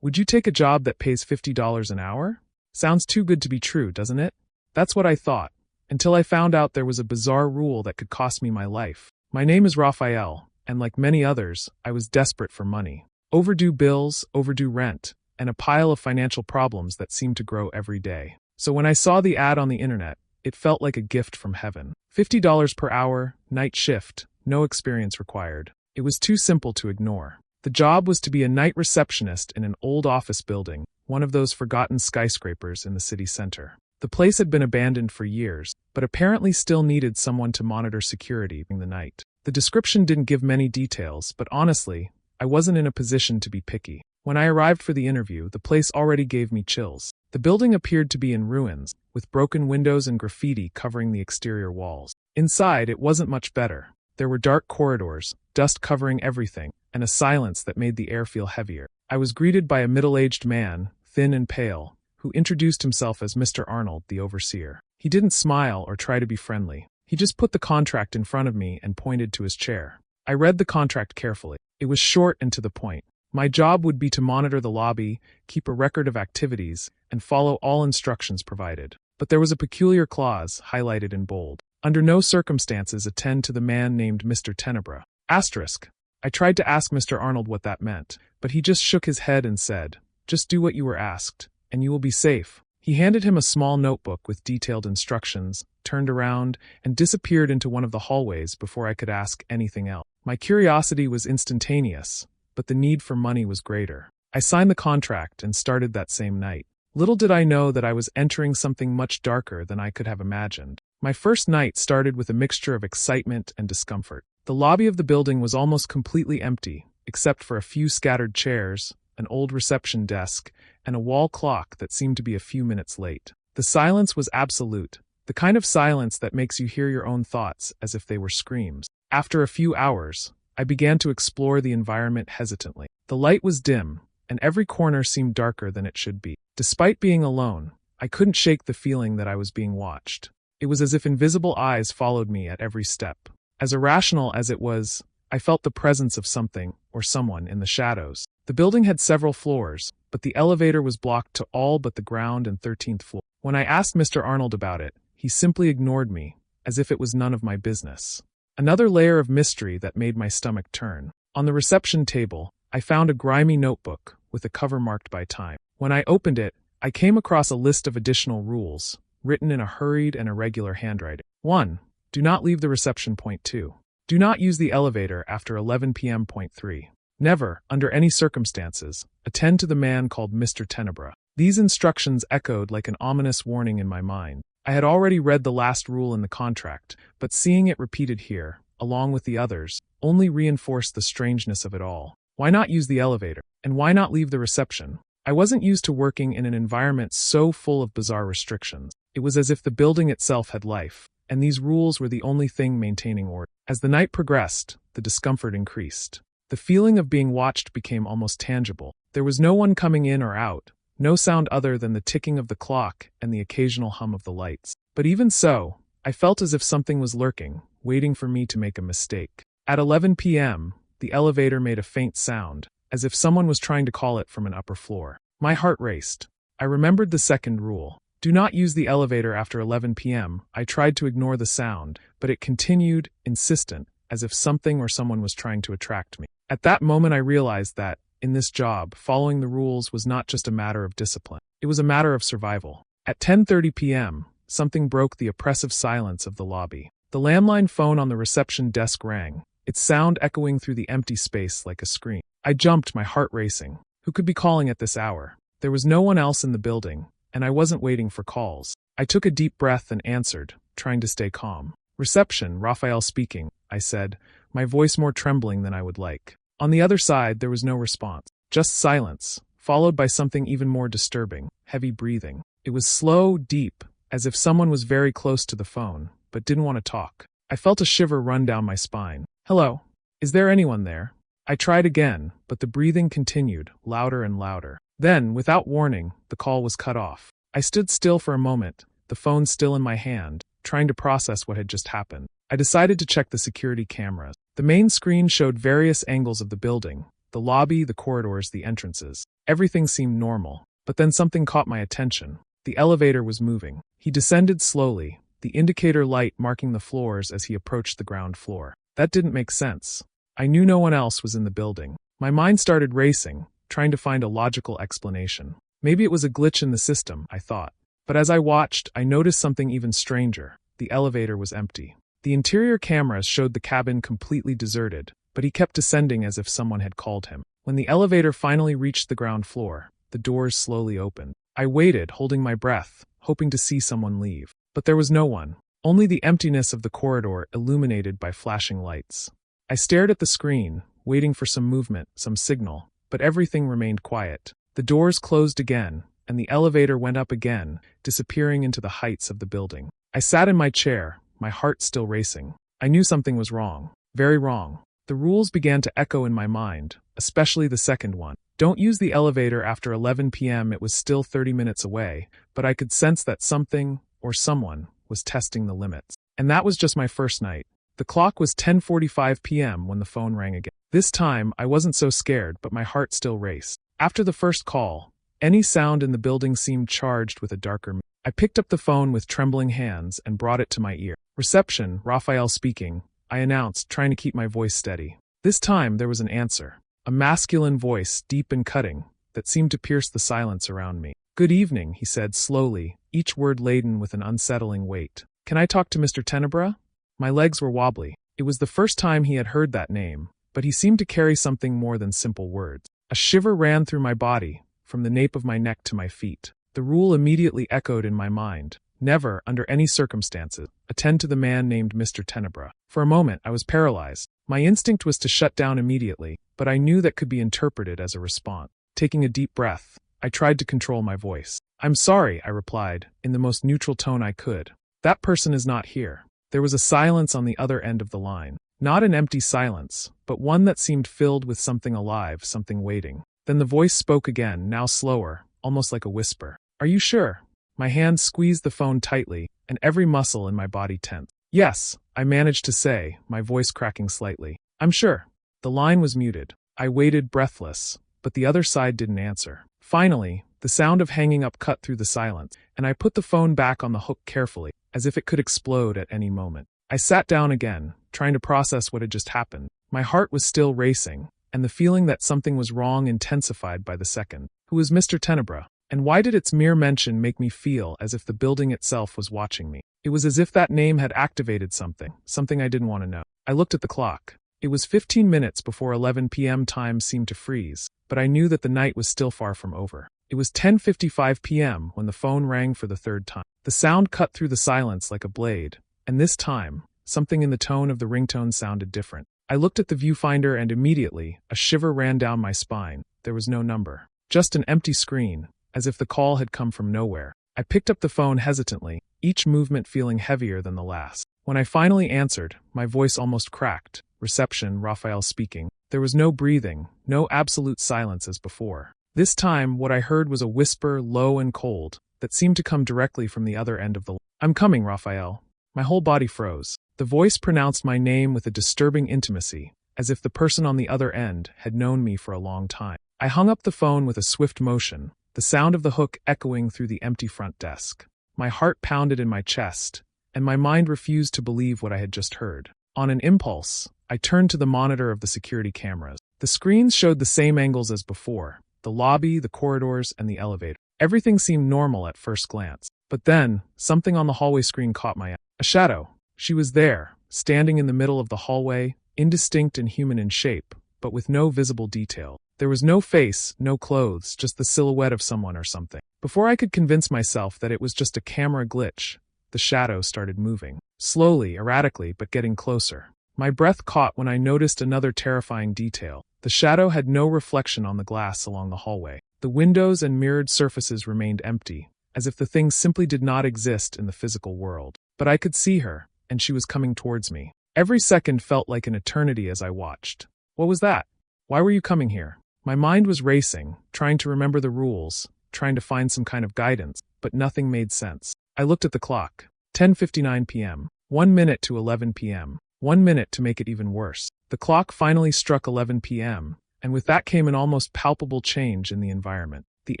Would you take a job that pays $50 an hour? Sounds too good to be true, doesn't it? That's what I thought, until I found out there was a bizarre rule that could cost me my life. My name is Raphael, and like many others, I was desperate for money. Overdue bills, overdue rent, and a pile of financial problems that seemed to grow every day. So when I saw the ad on the internet, it felt like a gift from heaven. $50 per hour, night shift, no experience required. It was too simple to ignore. The job was to be a night receptionist in an old office building, one of those forgotten skyscrapers in the city center. The place had been abandoned for years, but apparently still needed someone to monitor security during the night. The description didn't give many details, but honestly, I wasn't in a position to be picky. When I arrived for the interview, the place already gave me chills. The building appeared to be in ruins, with broken windows and graffiti covering the exterior walls. Inside, it wasn't much better. There were dark corridors, dust covering everything, and a silence that made the air feel heavier. I was greeted by a middle-aged man, thin and pale, who introduced himself as Mr. Arnold, the overseer. He didn't smile or try to be friendly. He just put the contract in front of me and pointed to his chair. I read the contract carefully. It was short and to the point. My job would be to monitor the lobby, keep a record of activities, and follow all instructions provided. But there was a peculiar clause, highlighted in bold. Under no circumstances attend to the man named Mr. Tenebra. Asterisk. I tried to ask Mr. Arnold what that meant, but he just shook his head and said, "Just do what you were asked, and you will be safe." He handed him a small notebook with detailed instructions, turned around, and disappeared into one of the hallways before I could ask anything else. My curiosity was instantaneous, but the need for money was greater. I signed the contract and started that same night. Little did I know that I was entering something much darker than I could have imagined. My first night started with a mixture of excitement and discomfort. The lobby of the building was almost completely empty, except for a few scattered chairs, an old reception desk, and a wall clock that seemed to be a few minutes late. The silence was absolute, the kind of silence that makes you hear your own thoughts as if they were screams. After a few hours, I began to explore the environment hesitantly. The light was dim, and every corner seemed darker than it should be. Despite being alone, I couldn't shake the feeling that I was being watched. It was as if invisible eyes followed me at every step. As irrational as it was, I felt the presence of something, or someone, in the shadows. The building had several floors, but the elevator was blocked to all but the ground and 13th floor. When I asked Mr. Arnold about it, he simply ignored me, as if it was none of my business. Another layer of mystery that made my stomach turn. On the reception table, I found a grimy notebook with a cover marked by time. When I opened it, I came across a list of additional rules, written in a hurried and irregular handwriting. 1. Do not leave the reception. Point 2. Do not use the elevator after 11 p.m. Point 3. Never, under any circumstances, attend to the man called Mr. Tenebra. These instructions echoed like an ominous warning in my mind. I had already read the last rule in the contract, but seeing it repeated here, along with the others, only reinforced the strangeness of it all. Why not use the elevator? And why not leave the reception? I wasn't used to working in an environment so full of bizarre restrictions. It was as if the building itself had life, and these rules were the only thing maintaining order. As the night progressed, the discomfort increased. The feeling of being watched became almost tangible. There was no one coming in or out, no sound other than the ticking of the clock and the occasional hum of the lights. But even so, I felt as if something was lurking, waiting for me to make a mistake. At 11 p.m., the elevator made a faint sound, as if someone was trying to call it from an upper floor. My heart raced. I remembered the second rule. Do not use the elevator after 11 p.m. I tried to ignore the sound, but it continued, insistent, as if something or someone was trying to attract me. At that moment I realized that, in this job, following the rules was not just a matter of discipline. It was a matter of survival. At 10:30 p.m., something broke the oppressive silence of the lobby. The landline phone on the reception desk rang, its sound echoing through the empty space like a scream. I jumped, my heart racing. Who could be calling at this hour? There was no one else in the building, and I wasn't waiting for calls. I took a deep breath and answered, trying to stay calm. Reception, Raphael speaking, I said, my voice more trembling than I would like. On the other side, there was no response. Just silence, followed by something even more disturbing, heavy breathing. It was slow, deep, as if someone was very close to the phone, but didn't want to talk. I felt a shiver run down my spine. Hello? Is there anyone there? I tried again, but the breathing continued, louder and louder. Then, without warning, the call was cut off. I stood still for a moment, the phone still in my hand, trying to process what had just happened. I decided to check the security cameras. The main screen showed various angles of the building, The lobby, the corridors, the entrances. Everything seemed normal. But then something caught my attention. The elevator was moving. He descended slowly, the indicator light marking the floors as he approached the ground floor. That didn't make sense. I knew no one else was in the building. My mind started racing, trying to find a logical explanation. Maybe it was a glitch in the system, I thought. But as I watched, I noticed something even stranger. The elevator was empty. The interior cameras showed the cabin completely deserted, but he kept descending as if someone had called him. When the elevator finally reached the ground floor, the doors slowly opened. I waited, holding my breath, hoping to see someone leave. But there was no one. Only the emptiness of the corridor illuminated by flashing lights. I stared at the screen, waiting for some movement, some signal, but everything remained quiet. The doors closed again, and the elevator went up again, disappearing into the heights of the building. I sat in my chair, my heart still racing. I knew something was wrong. Very wrong. The rules began to echo in my mind, especially the second one. Don't use the elevator after 11 p.m. It was still 30 minutes away, but I could sense that something, or someone, was testing the limits. And that was just my first night. The clock was 10:45 p.m. when the phone rang again. This time, I wasn't so scared, but my heart still raced. After the first call, any sound in the building seemed charged with a darker meaning. I picked up the phone with trembling hands and brought it to my ear. Reception, Raphael speaking, I announced, trying to keep my voice steady. This time, there was an answer. A masculine voice, deep and cutting, that seemed to pierce the silence around me. Good evening, he said slowly, each word laden with an unsettling weight. Can I talk to Mr. Tenebra? My legs were wobbly. It was the first time he had heard that name, but he seemed to carry something more than simple words. A shiver ran through my body, from the nape of my neck to my feet. The rule immediately echoed in my mind. Never, under any circumstances, attend to the man named Mr. Tenebra. For a moment, I was paralyzed. My instinct was to shut down immediately, but I knew that could be interpreted as a response. Taking a deep breath, I tried to control my voice. I'm sorry, I replied, in the most neutral tone I could. That person is not here. There was a silence on the other end of the line. Not an empty silence, but one that seemed filled with something alive, something waiting. Then the voice spoke again, now slower, almost like a whisper. Are you sure? My hand squeezed the phone tightly, and every muscle in my body tensed. Yes, I managed to say, my voice cracking slightly. I'm sure. The line was muted. I waited breathless, but the other side didn't answer. Finally, the sound of hanging up cut through the silence, and I put the phone back on the hook carefully, as if it could explode at any moment. I sat down again, trying to process what had just happened. My heart was still racing, and the feeling that something was wrong intensified by the second. Who was Mr. Tenebra? And why did its mere mention make me feel as if the building itself was watching me? It was as if that name had activated something I didn't want to know. I looked at the clock. It was 15 minutes before 11 p.m. Time seemed to freeze, but I knew that the night was still far from over. It was 10:55 p.m. when the phone rang for the third time. The sound cut through the silence like a blade, and this time, something in the tone of the ringtone sounded different. I looked at the viewfinder and immediately, a shiver ran down my spine. There was no number. Just an empty screen, as if the call had come from nowhere. I picked up the phone hesitantly, each movement feeling heavier than the last. When I finally answered, my voice almost cracked. Reception, Raphael speaking. There was no breathing, no absolute silence as before. This time, what I heard was a whisper, low and cold, that seemed to come directly from the other end of the line. I'm coming, Raphael. My whole body froze. The voice pronounced my name with a disturbing intimacy, as if the person on the other end had known me for a long time. I hung up the phone with a swift motion, the sound of the hook echoing through the empty front desk. My heart pounded in my chest, and my mind refused to believe what I had just heard. On an impulse, I turned to the monitor of the security cameras. The screens showed the same angles as before, the lobby, the corridors, and the elevator. Everything seemed normal at first glance. But then, something on the hallway screen caught my eye. A shadow. She was there, standing in the middle of the hallway, indistinct and human in shape, but with no visible detail. There was no face, no clothes, just the silhouette of someone or something. Before I could convince myself that it was just a camera glitch, the shadow started moving. Slowly, erratically, but getting closer. My breath caught when I noticed another terrifying detail. The shadow had no reflection on the glass along the hallway. The windows and mirrored surfaces remained empty, as if the thing simply did not exist in the physical world. But I could see her, and she was coming towards me. Every second felt like an eternity as I watched. What was that? Why were you coming here? My mind was racing, trying to remember the rules, trying to find some kind of guidance, but nothing made sense. I looked at the clock. 10:59 p.m. 1 minute to 11 p.m. 1 minute to make it even worse. The clock finally struck 11 p.m., and with that came an almost palpable change in the environment. The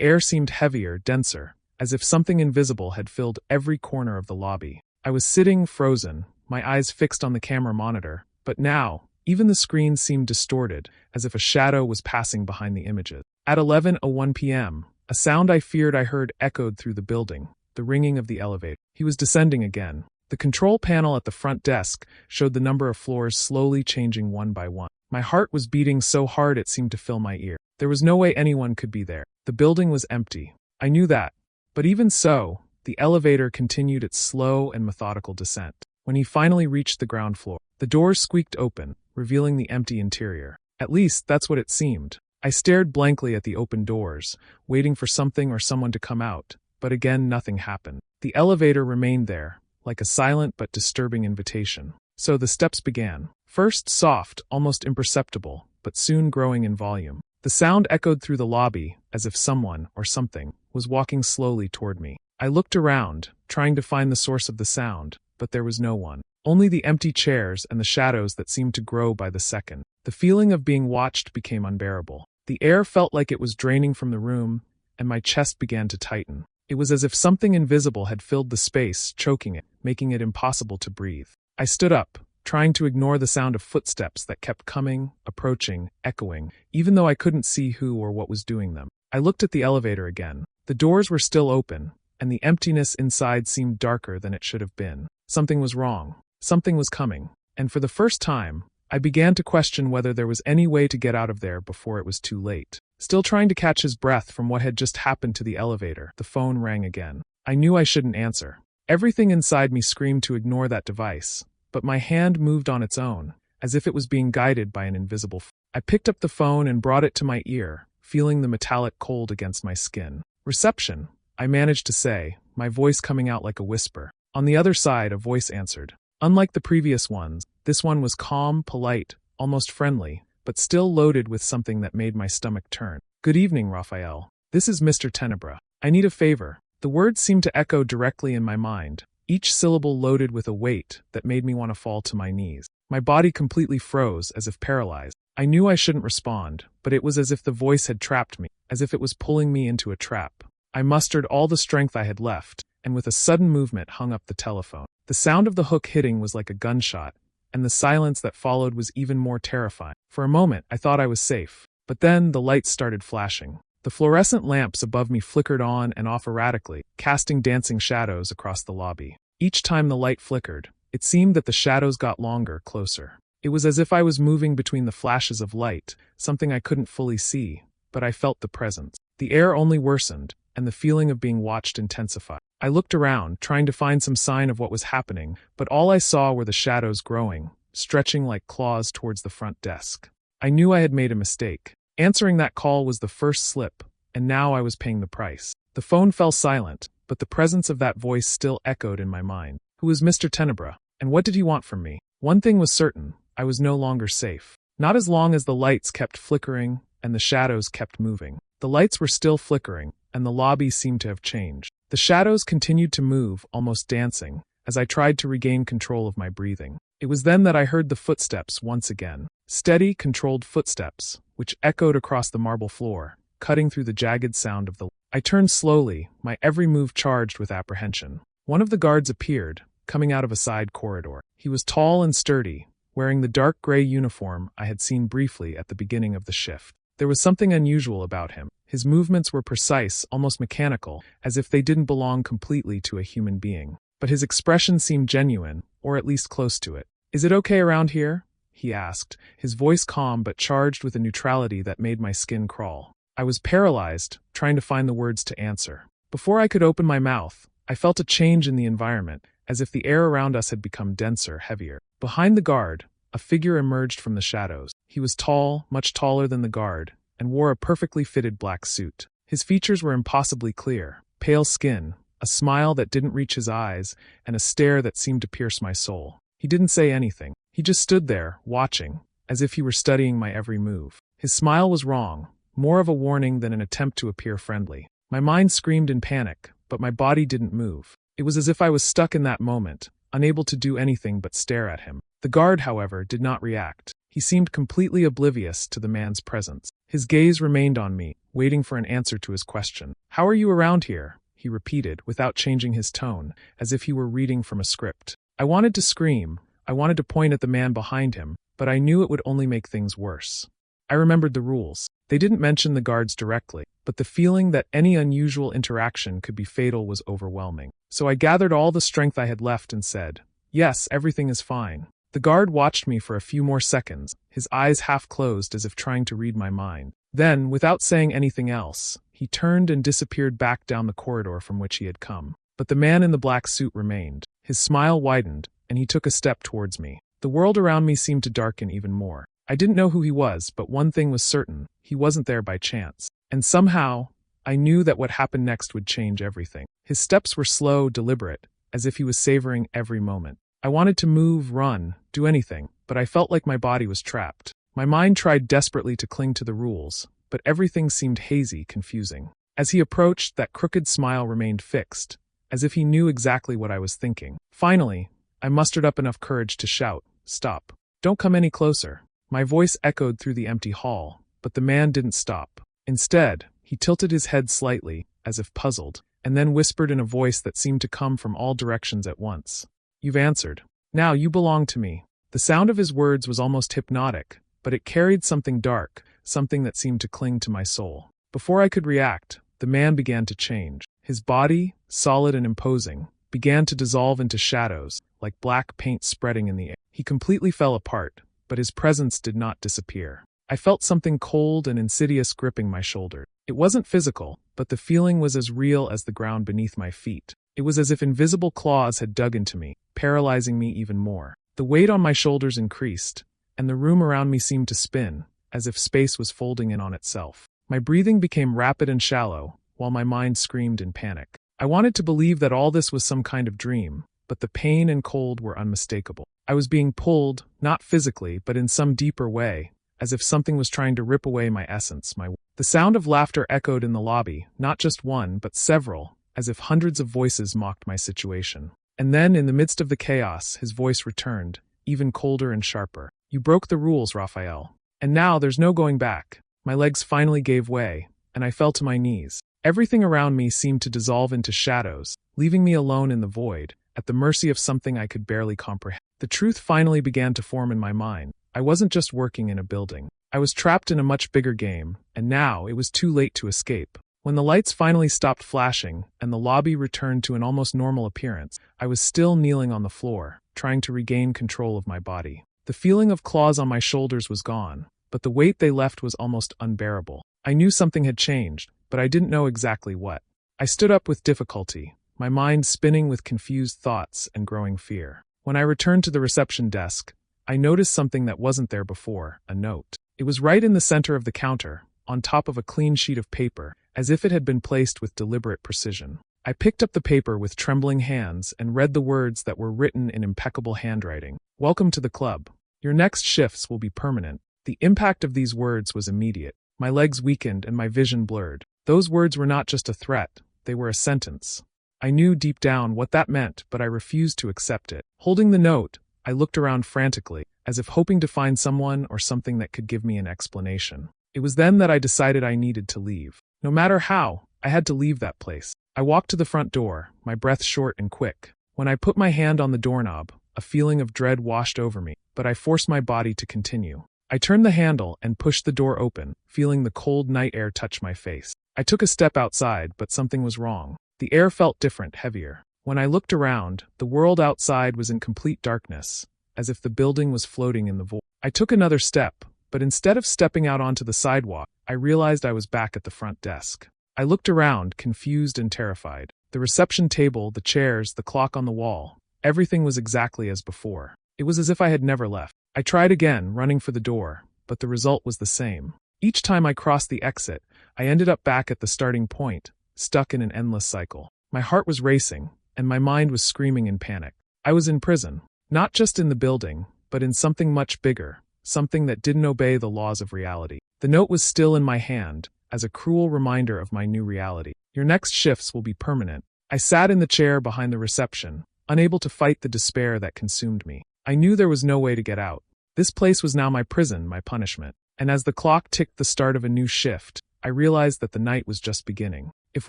air seemed heavier, denser, as if something invisible had filled every corner of the lobby. I was sitting, frozen, my eyes fixed on the camera monitor, but now, even the screen seemed distorted, as if a shadow was passing behind the images. At 11:01 p.m., a sound I feared I heard echoed through the building, the ringing of the elevator. He was descending again. The control panel at the front desk showed the number of floors slowly changing one by one. My heart was beating so hard it seemed to fill my ear. There was no way anyone could be there. The building was empty. I knew that. But even so, the elevator continued its slow and methodical descent. When he finally reached the ground floor, the doors squeaked open, revealing the empty interior. At least, that's what it seemed. I stared blankly at the open doors, waiting for something or someone to come out, but again nothing happened. The elevator remained there, like a silent but disturbing invitation. So the steps began. First soft, almost imperceptible, but soon growing in volume. The sound echoed through the lobby, as if someone, or something, was walking slowly toward me. I looked around, trying to find the source of the sound, but there was no one. Only the empty chairs and the shadows that seemed to grow by the second. The feeling of being watched became unbearable. The air felt like it was draining from the room, and my chest began to tighten. It was as if something invisible had filled the space, choking it, making it impossible to breathe. I stood up, trying to ignore the sound of footsteps that kept coming, approaching, echoing, even though I couldn't see who or what was doing them. I looked at the elevator again. The doors were still open, and the emptiness inside seemed darker than it should have been. Something was wrong. Something was coming. And for the first time, I began to question whether there was any way to get out of there before it was too late. Still trying to catch his breath from what had just happened to the elevator, the phone rang again. I knew I shouldn't answer. Everything inside me screamed to ignore that device, but my hand moved on its own, as if it was being guided by an invisible force. I picked up the phone and brought it to my ear, feeling the metallic cold against my skin. "Reception," I managed to say, my voice coming out like a whisper. On the other side, a voice answered. Unlike the previous ones, this one was calm, polite, almost friendly, but still loaded with something that made my stomach turn. "Good evening, Raphael. This is Mr. Tenebra. I need a favor." The words seemed to echo directly in my mind, each syllable loaded with a weight that made me want to fall to my knees. My body completely froze, as if paralyzed. I knew I shouldn't respond, but it was as if the voice had trapped me, as if it was pulling me into a trap. I mustered all the strength I had left, and with a sudden movement hung up the telephone. The sound of the hook hitting was like a gunshot, and the silence that followed was even more terrifying. For a moment, I thought I was safe, but then the lights started flashing. The fluorescent lamps above me flickered on and off erratically, casting dancing shadows across the lobby. Each time the light flickered, it seemed that the shadows got longer, closer. It was as if I was moving between the flashes of light, something I couldn't fully see, but I felt the presence. The air only worsened, and the feeling of being watched intensified. I looked around, trying to find some sign of what was happening, but all I saw were the shadows growing, stretching like claws towards the front desk. I knew I had made a mistake. Answering that call was the first slip, and now I was paying the price. The phone fell silent, but the presence of that voice still echoed in my mind. Who was Mr. Tenebra, and what did he want from me? One thing was certain, I was no longer safe. Not as long as the lights kept flickering and the shadows kept moving. The lights were still flickering, and the lobby seemed to have changed. The shadows continued to move, almost dancing, as I tried to regain control of my breathing. It was then that I heard the footsteps once again. Steady, controlled footsteps, which echoed across the marble floor, cutting through the jagged sound of the... I turned slowly, my every move charged with apprehension. One of the guards appeared, coming out of a side corridor. He was tall and sturdy, wearing the dark gray uniform I had seen briefly at the beginning of the shift. There was something unusual about him. His movements were precise, almost mechanical, as if they didn't belong completely to a human being. But his expression seemed genuine, or at least close to it. "Is it okay around here?" he asked, his voice calm but charged with a neutrality that made my skin crawl. I was paralyzed, trying to find the words to answer. Before I could open my mouth, I felt a change in the environment, as if the air around us had become denser, heavier. Behind the guard, a figure emerged from the shadows. He was tall, much taller than the guard, and wore a perfectly fitted black suit. His features were impossibly clear: pale skin, a smile that didn't reach his eyes, and a stare that seemed to pierce my soul. He didn't say anything. He just stood there, watching, as if he were studying my every move. His smile was wrong, more of a warning than an attempt to appear friendly. My mind screamed in panic, but my body didn't move. It was as if I was stuck in that moment, unable to do anything but stare at him. The guard, however, did not react. He seemed completely oblivious to the man's presence. His gaze remained on me, waiting for an answer to his question. "How are you around here?" he repeated, without changing his tone, as if he were reading from a script. I wanted to scream. I wanted to point at the man behind him, but I knew it would only make things worse. I remembered the rules. They didn't mention the guards directly, but the feeling that any unusual interaction could be fatal was overwhelming. So I gathered all the strength I had left and said, "Yes, everything is fine." The guard watched me for a few more seconds, his eyes half closed as if trying to read my mind. Then, without saying anything else, he turned and disappeared back down the corridor from which he had come. But the man in the black suit remained. His smile widened, and he took a step towards me. The world around me seemed to darken even more. I didn't know who he was, but one thing was certain: he wasn't there by chance. And somehow, I knew that what happened next would change everything. His steps were slow, deliberate, as if he was savoring every moment. I wanted to move, run, do anything, but I felt like my body was trapped. My mind tried desperately to cling to the rules, but everything seemed hazy, confusing. As he approached, that crooked smile remained fixed, as if he knew exactly what I was thinking. Finally, I mustered up enough courage to shout, "Stop. Don't come any closer." My voice echoed through the empty hall, but the man didn't stop. Instead, he tilted his head slightly, as if puzzled, and then whispered in a voice that seemed to come from all directions at once. "You've answered. Now you belong to me." The sound of his words was almost hypnotic, but it carried something dark, something that seemed to cling to my soul. Before I could react, the man began to change. His body, solid and imposing, began to dissolve into shadows, like black paint spreading in the air. He completely fell apart, but his presence did not disappear. I felt something cold and insidious gripping my shoulder. It wasn't physical, but the feeling was as real as the ground beneath my feet. It was as if invisible claws had dug into me, paralyzing me even more. The weight on my shoulders increased, and the room around me seemed to spin, as if space was folding in on itself. My breathing became rapid and shallow, while my mind screamed in panic. I wanted to believe that all this was some kind of dream, but the pain and cold were unmistakable. I was being pulled, not physically, but in some deeper way, as if something was trying to rip away my essence. The sound of laughter echoed in the lobby, not just one, but several, as if hundreds of voices mocked my situation. And then, in the midst of the chaos, his voice returned, even colder and sharper. "You broke the rules, Raphael. And now there's no going back." My legs finally gave way, and I fell to my knees. Everything around me seemed to dissolve into shadows, leaving me alone in the void, at the mercy of something I could barely comprehend. The truth finally began to form in my mind. I wasn't just working in a building. I was trapped in a much bigger game, and now it was too late to escape. When the lights finally stopped flashing, and the lobby returned to an almost normal appearance, I was still kneeling on the floor, trying to regain control of my body. The feeling of claws on my shoulders was gone, but the weight they left was almost unbearable. I knew something had changed, but I didn't know exactly what. I stood up with difficulty, my mind spinning with confused thoughts and growing fear. When I returned to the reception desk, I noticed something that wasn't there before: a note. It was right in the center of the counter, on top of a clean sheet of paper, as if it had been placed with deliberate precision. I picked up the paper with trembling hands and read the words that were written in impeccable handwriting. "Welcome to the club. Your next shifts will be permanent." The impact of these words was immediate. My legs weakened and my vision blurred. Those words were not just a threat, they were a sentence. I knew deep down what that meant, but I refused to accept it. Holding the note, I looked around frantically, as if hoping to find someone or something that could give me an explanation. It was then that I decided I needed to leave. No matter how, I had to leave that place. I walked to the front door, my breath short and quick. When I put my hand on the doorknob, a feeling of dread washed over me, but I forced my body to continue. I turned the handle and pushed the door open, feeling the cold night air touch my face. I took a step outside, but something was wrong. The air felt different, heavier. When I looked around, the world outside was in complete darkness, as if the building was floating in the void. I took another step, but instead of stepping out onto the sidewalk, I realized I was back at the front desk. I looked around, confused and terrified. The reception table, the chairs, the clock on the wall, everything was exactly as before. It was as if I had never left. I tried again, running for the door, but the result was the same. Each time I crossed the exit, I ended up back at the starting point, stuck in an endless cycle. My heart was racing, and my mind was screaming in panic. I was in prison, not just in the building, but in something much bigger, something that didn't obey the laws of reality. The note was still in my hand, as a cruel reminder of my new reality. "Your next shifts will be permanent." I sat in the chair behind the reception, unable to fight the despair that consumed me. I knew there was no way to get out. This place was now my prison, my punishment. And as the clock ticked the start of a new shift, I realized that the night was just beginning. If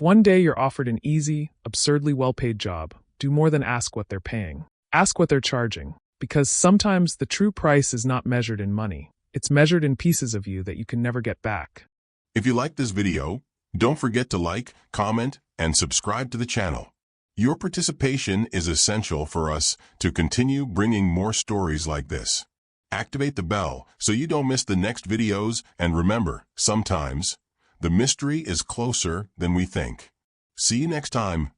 one day you're offered an easy, absurdly well-paid job, do more than ask what they're paying. Ask what they're charging. Because sometimes the true price is not measured in money. It's measured in pieces of you that you can never get back. If you like this video, don't forget to like, comment, and subscribe to the channel. Your participation is essential for us to continue bringing more stories like this. Activate the bell so you don't miss the next videos, and remember, sometimes the mystery is closer than we think. See you next time.